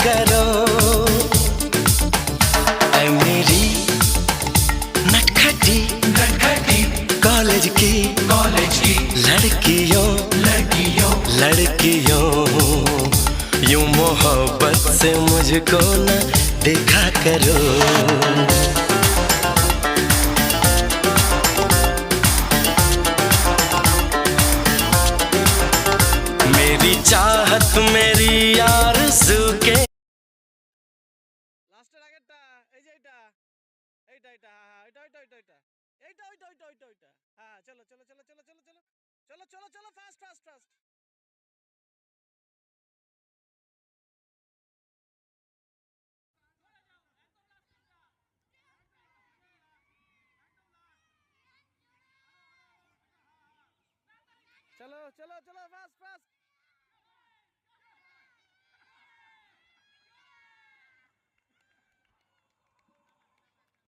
करो। ऐ मेरी नटखटी नटखटी कॉलेज की लड़कियों लड़कियों यूं मोहब्बत से मुझको न देखा करो। मेरी चाहत मेरी आरज़ू के লাস্টের আগেরটা এই যে এটা এইটা এটা হ্যাঁ এটা এটা এটা এটা এইটা ওইটা ওইটা ওইটা ওইটা হ্যাঁ চলো চলো চলো চলো চলো চলো চলো চলো চলো ফাস্ট ফাস্ট ফাস্ট চলো চলো চলো ফাস্ট ফাস্ট